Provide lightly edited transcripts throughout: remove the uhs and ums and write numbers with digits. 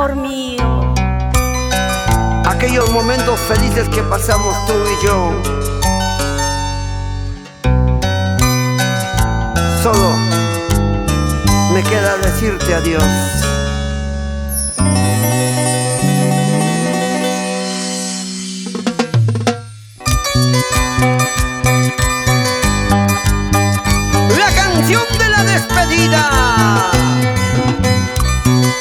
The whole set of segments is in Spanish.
amor mío. Aquellos momentos felices que pasamos tú y yo. Solo me queda decirte adiós. La canción de la despedida,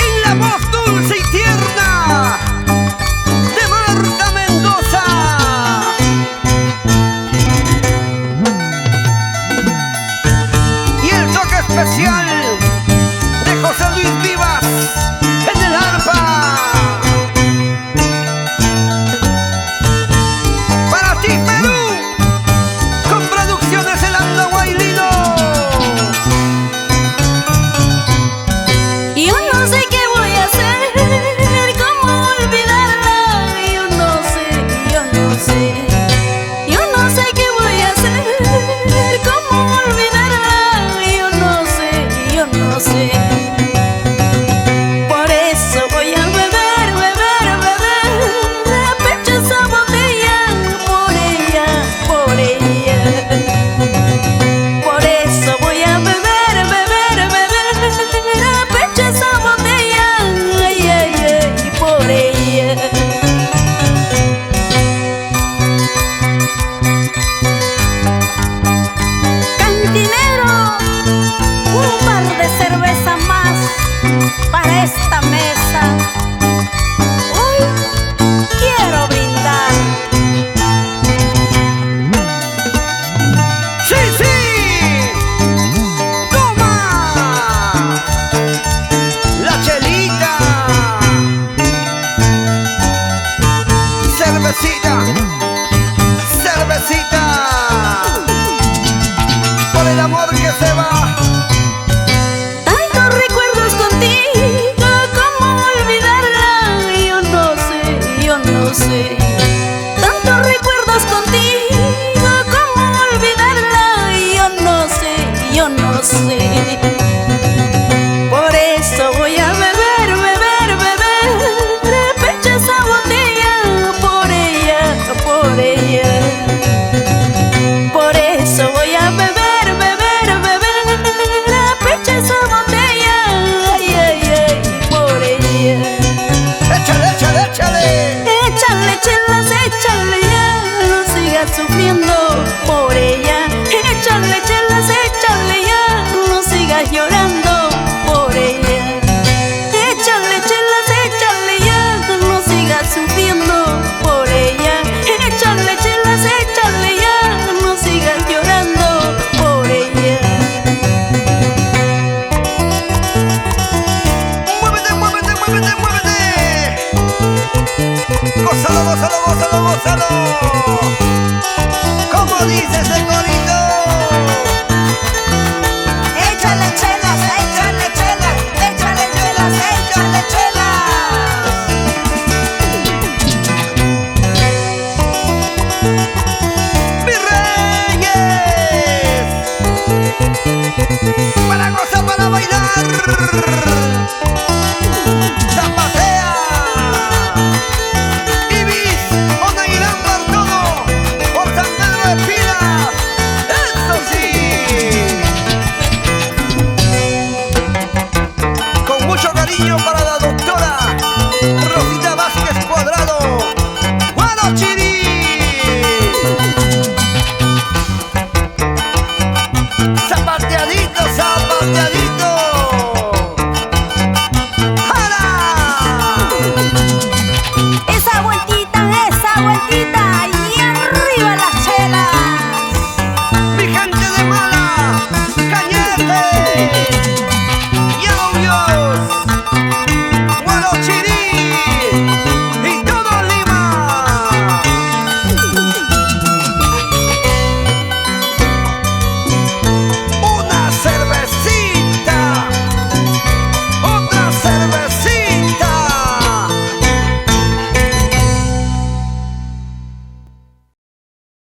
en la voz dulce y tierna de Marta Mendoza. Y el toque especial de José Luis Vivas en el arpa. Para ti, Perú, con Producciones El Andahuaylino. Yo no sé qué voy a hacer, cómo olvidarla. Yo no sé, yo no sé. Yo no sé qué voy a hacer, cómo olvidarla. Yo no sé, yo no sé. Por eso voy a beber, beber, beber a pecho esa botella, por ella, por ella. Por eso voy a beber, beber, beber a pecho esa botella, ay, ay, ay, por ella. Cantinero, un par de cerveza más para esta mesa. Hoy quiero brindar. ¡Sí, sí! ¡Toma! La chelita, cervecita, cervecita, por el amor que se va. Tantos recuerdos contigo, ¿cómo olvidarla? Yo no sé, yo no sé. Tantos recuerdos contigo, ¿cómo olvidarla? Yo no sé, yo no sé. Por eso voy a beber, beber, beber a pecho esa botella, por ella, por ella. Por eso voy a beber, beber, beber a pecho esa botella, ay, ay, ay, por ella. ¡Échale, échale, échale! Échale, chelas, échale ya, no sigas sufriendo por ella. Échale, chelas, échale ya, no sigas llorando por ella. Échale, chelas, échale ya, no sigas sufriendo por ella. Échale, chelas, échale ya, no sigas llorando por ella. ¡Muévete, muévete, muévete, muévete! ¡Gózalo, gózalo, gózalo, gózalo! ¿Cómo dice ese corito? Échale chelas, échale chelas, échale chelas, échale chelas. ¡Mis reyes! ¡Para gozar, para bailar!